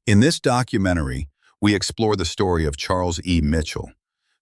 In this documentary, we explore the story of Charles E. Mitchell,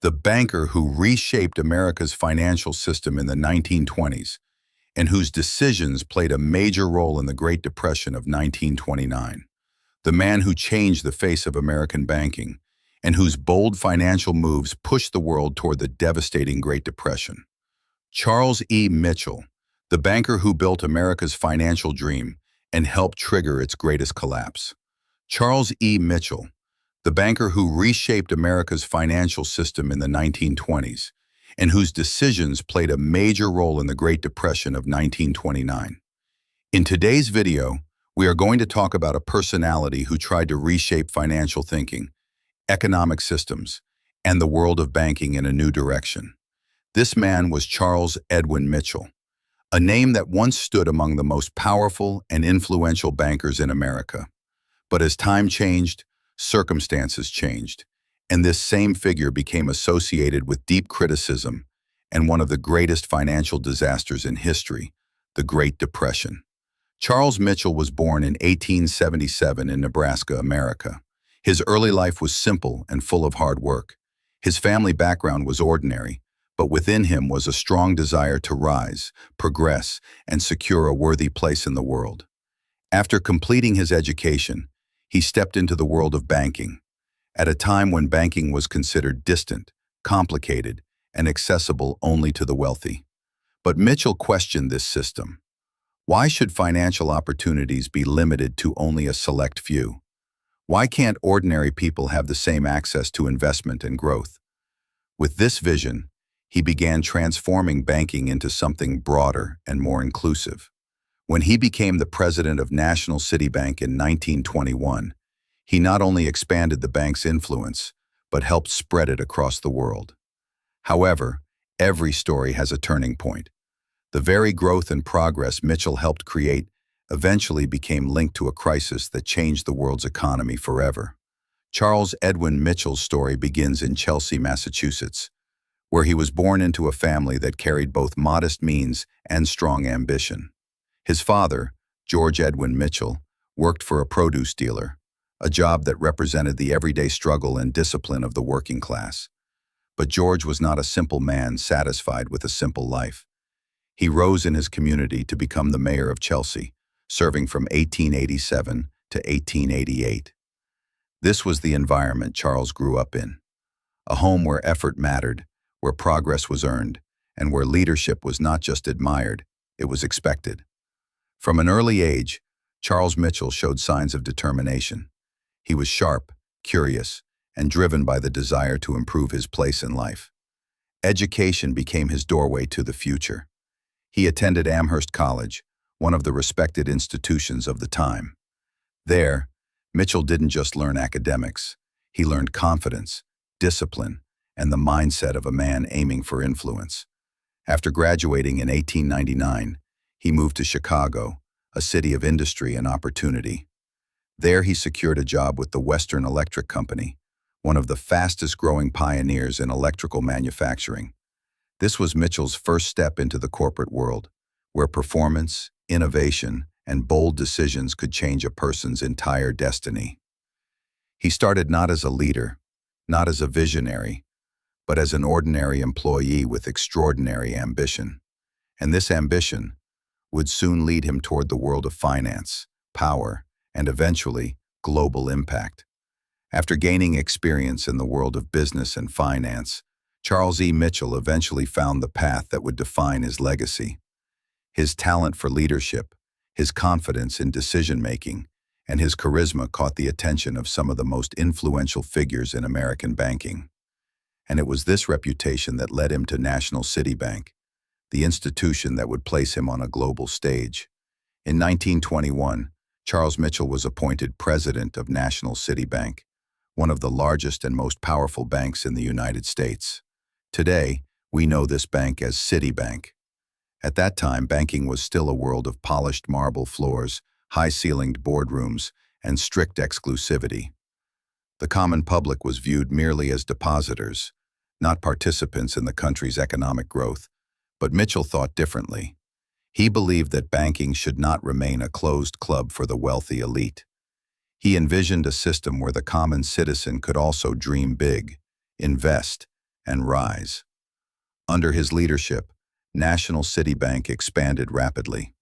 the banker who reshaped America's financial system in the 1920s and whose decisions played a major role in the Great Depression of 1929. The man who changed the face of American banking and whose bold financial moves pushed the world toward the devastating Great Depression. Charles E. Mitchell, the banker who built America's financial dream and helped trigger its greatest collapse. Charles E. Mitchell, the banker who reshaped America's financial system in the 1920s and whose decisions played a major role in the Great Depression of 1929. In today's video, we are going to talk about a personality who tried to reshape financial thinking, economic systems, and the world of banking in a new direction. This man was Charles Edwin Mitchell, a name that once stood among the most powerful and influential bankers in America. But as time changed, circumstances changed, and this same figure became associated with deep criticism and one of the greatest financial disasters in history, the Great Depression. Charles Mitchell was born in 1877 in Nebraska, America. His early life was simple and full of hard work. His family background was ordinary, but within him was a strong desire to rise, progress, and secure a worthy place in the world. After completing his education, he stepped into the world of banking, at a time when banking was considered distant, complicated, and accessible only to the wealthy. But Mitchell questioned this system. Why should financial opportunities be limited to only a select few? Why can't ordinary people have the same access to investment and growth? With this vision, he began transforming banking into something broader and more inclusive. When he became the president of National Citibank in 1921, he not only expanded the bank's influence, but helped spread it across the world. However, every story has a turning point. The very growth and progress Mitchell helped create eventually became linked to a crisis that changed the world's economy forever. Charles Edwin Mitchell's story begins in Chelsea, Massachusetts, where he was born into a family that carried both modest means and strong ambition. His father, George Edwin Mitchell, worked for a produce dealer, a job that represented the everyday struggle and discipline of the working class. But George was not a simple man satisfied with a simple life. He rose in his community to become the mayor of Chelsea, serving from 1887 to 1888. This was the environment Charles grew up in, a home where effort mattered, where progress was earned, and where leadership was not just admired, it was expected. From an early age, Charles Mitchell showed signs of determination. He was sharp, curious, and driven by the desire to improve his place in life. Education became his doorway to the future. He attended Amherst College, one of the respected institutions of the time. There, Mitchell didn't just learn academics. He learned confidence, discipline, and the mindset of a man aiming for influence. After graduating in 1899, he moved to Chicago, a city of industry and opportunity. There he secured a job with the Western Electric Company, one of the fastest-growing pioneers in electrical manufacturing. This was Mitchell's first step into the corporate world, where performance, innovation, and bold decisions could change a person's entire destiny. He started not as a leader, not as a visionary, but as an ordinary employee with extraordinary ambition. And this ambition would soon lead him toward the world of finance, power, and eventually, global impact. After gaining experience in the world of business and finance, Charles E. Mitchell eventually found the path that would define his legacy. His talent for leadership, his confidence in decision-making, and his charisma caught the attention of some of the most influential figures in American banking. And it was this reputation that led him to National Citibank, the institution that would place him on a global stage. In 1921, Charles Mitchell was appointed president of National Citibank, one of the largest and most powerful banks in the United States. Today, we know this bank as Citibank. At that time, banking was still a world of polished marble floors, high-ceilinged boardrooms, and strict exclusivity. The common public was viewed merely as depositors, not participants in the country's economic growth. But Mitchell thought differently. He believed that banking should not remain a closed club for the wealthy elite. He envisioned a system where the common citizen could also dream big, invest, and rise. Under his leadership, National Citibank expanded rapidly.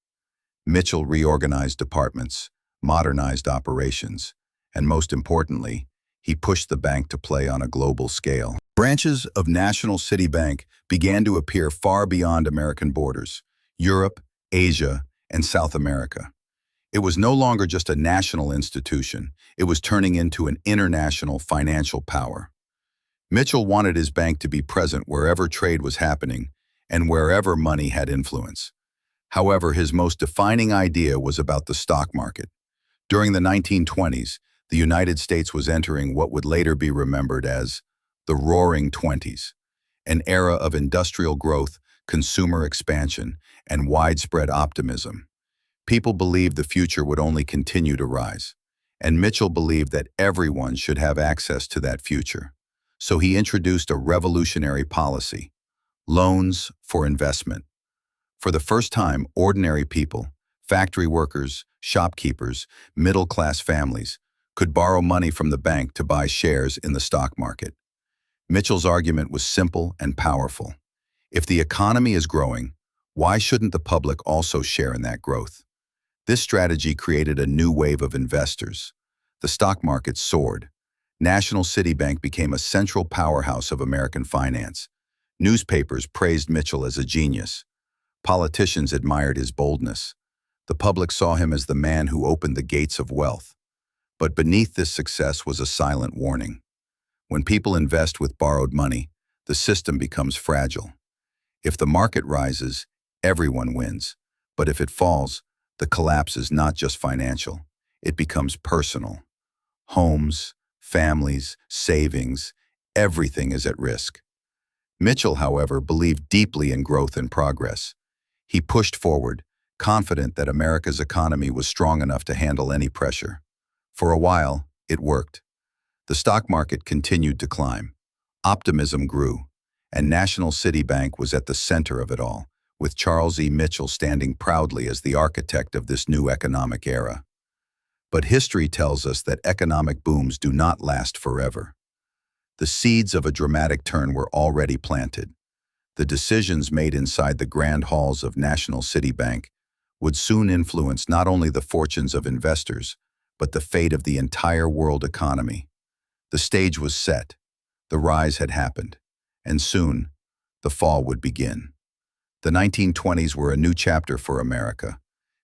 Mitchell reorganized departments, modernized operations, and most importantly, he pushed the bank to play on a global scale. Branches of National Citibank began to appear far beyond American borders: Europe, Asia, and South America. It was no longer just a national institution, it was turning into an international financial power. Mitchell wanted his bank to be present wherever trade was happening and wherever money had influence. However, his most defining idea was about the stock market. During the 1920s, the United States was entering what would later be remembered as the Roaring Twenties, an era of industrial growth, consumer expansion, and widespread optimism. People believed the future would only continue to rise, and Mitchell believed that everyone should have access to that future. So he introduced a revolutionary policy: loans for investment. For the first time, ordinary people, factory workers, shopkeepers, middle-class families, could borrow money from the bank to buy shares in the stock market. Mitchell's argument was simple and powerful. If the economy is growing, why shouldn't the public also share in that growth? This strategy created a new wave of investors. The stock market soared. National Citibank became a central powerhouse of American finance. Newspapers praised Mitchell as a genius. Politicians admired his boldness. The public saw him as the man who opened the gates of wealth. But beneath this success was a silent warning. When people invest with borrowed money, the system becomes fragile. If the market rises, everyone wins. But if it falls, the collapse is not just financial. It becomes personal. Homes, families, savings, everything is at risk. Mitchell, however, believed deeply in growth and progress. He pushed forward, confident that America's economy was strong enough to handle any pressure. For a while, it worked. The stock market continued to climb. Optimism grew, and National Citibank was at the center of it all, with Charles E. Mitchell standing proudly as the architect of this new economic era. But history tells us that economic booms do not last forever. The seeds of a dramatic turn were already planted. The decisions made inside the grand halls of National Citibank would soon influence not only the fortunes of investors, but the fate of the entire world economy. The stage was set, the rise had happened, and soon, the fall would begin. The 1920s were a new chapter for America.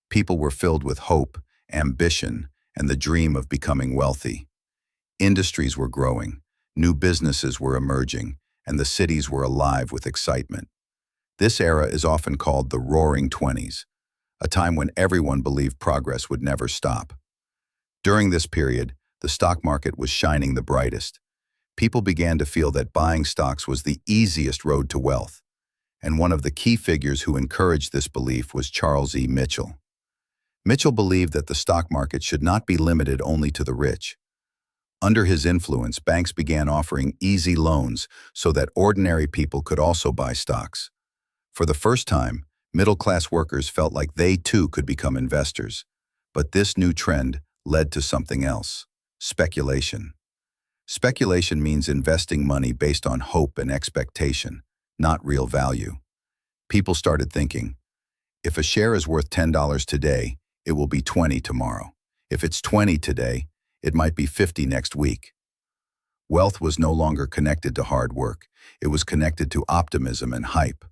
People were filled with hope, ambition, and the dream of becoming wealthy. Industries were growing, new businesses were emerging, and the cities were alive with excitement. This era is often called the Roaring Twenties, a time when everyone believed progress would never stop. During this period, the stock market was shining the brightest. People began to feel that buying stocks was the easiest road to wealth, and one of the key figures who encouraged this belief was Charles E. Mitchell. Mitchell believed that the stock market should not be limited only to the rich. Under his influence, banks began offering easy loans so that ordinary people could also buy stocks. For the first time, middle-class workers felt like they too could become investors. But this new trend led to something else: speculation. Speculation means investing money based on hope and expectation, not real value. People started thinking, if a share is worth $10 today, it will be 20 tomorrow. If it's 20 today, it might be 50 next week. Wealth was no longer connected to hard work. It was connected to optimism and hype.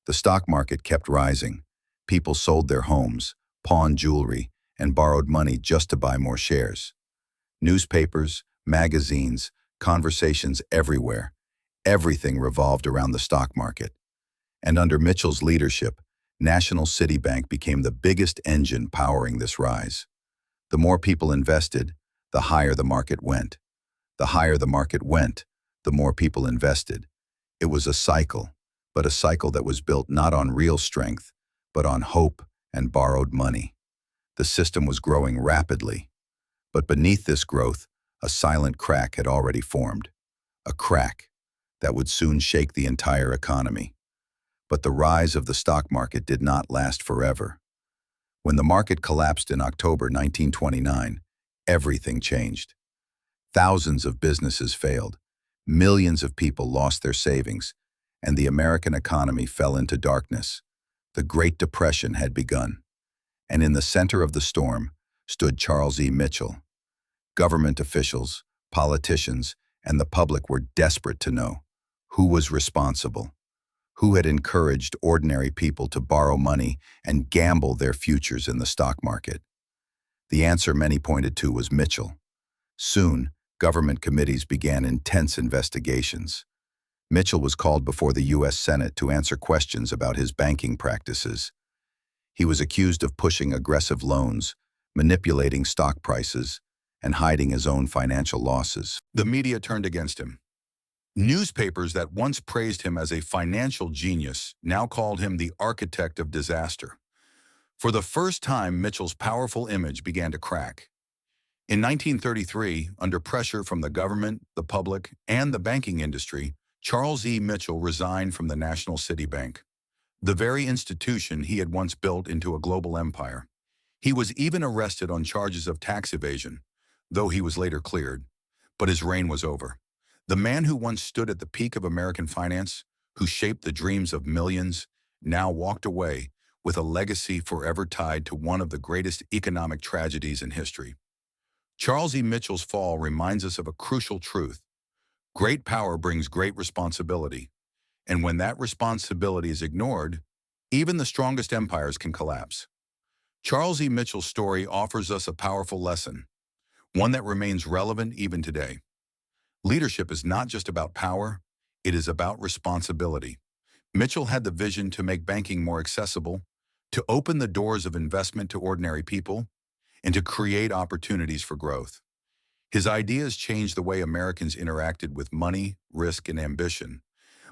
The stock market kept rising. People sold their homes, pawned jewelry, and borrowed money just to buy more shares. Newspapers, magazines, conversations everywhere. Everything revolved around the stock market. And under Mitchell's leadership, National Citibank became the biggest engine powering this rise. The more people invested, the higher the market went. The higher the market went, the more people invested. It was a cycle, but a cycle that was built not on real strength, but on hope and borrowed money. The system was growing rapidly. But beneath this growth, a silent crack had already formed. A crack that would soon shake the entire economy. But the rise of the stock market did not last forever. When the market collapsed in October 1929, everything changed. Thousands of businesses failed, millions of people lost their savings, and the American economy fell into darkness. The Great Depression had begun, and in the center of the storm stood Charles E. Mitchell. Government officials, politicians, and the public were desperate to know who was responsible, who had encouraged ordinary people to borrow money and gamble their futures in the stock market. The answer many pointed to was Mitchell. Soon, government committees began intense investigations. Mitchell was called before the U.S. Senate to answer questions about his banking practices. He was accused of pushing aggressive loans, manipulating stock prices, and hiding his own financial losses. The media turned against him. Newspapers that once praised him as a financial genius now called him the architect of disaster. For the first time, Mitchell's powerful image began to crack. In 1933, under pressure from the government, the public, and the banking industry, Charles E. Mitchell resigned from the national Citibank, the very institution he had once built into a global empire. He was even arrested on charges of tax evasion, though he was later cleared. But his reign was over. The man who once stood at the peak of American finance, who shaped the dreams of millions, now walked away with a legacy forever tied to one of the greatest economic tragedies in history. Charles E. Mitchell's fall reminds us of a crucial truth. Great power brings great responsibility, and when that responsibility is ignored, even the strongest empires can collapse. Charles E. Mitchell's story offers us a powerful lesson, one that remains relevant even today. Leadership is not just about power, it is about responsibility. Mitchell had the vision to make banking more accessible, to open the doors of investment to ordinary people, and to create opportunities for growth. His ideas changed the way Americans interacted with money, risk, and ambition.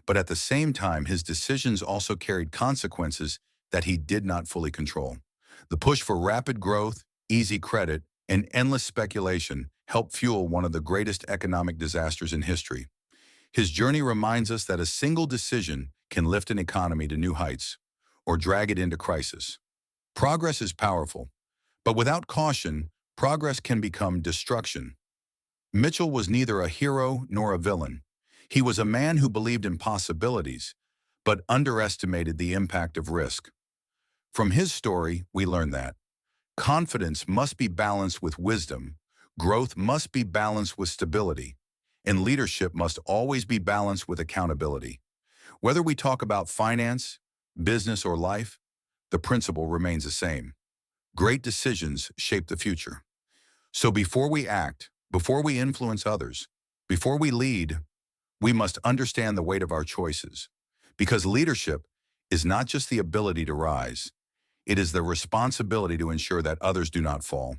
But at the same time, his decisions also carried consequences that he did not fully control. The push for rapid growth, easy credit, and endless speculation helped fuel one of the greatest economic disasters in history. His journey reminds us that a single decision can lift an economy to new heights or drag it into crisis. Progress is powerful, but without caution, progress can become destruction. Mitchell was neither a hero nor a villain. He was a man who believed in possibilities, but underestimated the impact of risk. From his story, we learn that confidence must be balanced with wisdom, growth must be balanced with stability, and leadership must always be balanced with accountability. Whether we talk about finance, business, or life, the principle remains the same. Great decisions shape the future. So before we act, before we influence others, before we lead, we must understand the weight of our choices. Because leadership is not just the ability to rise, it is the responsibility to ensure that others do not fall.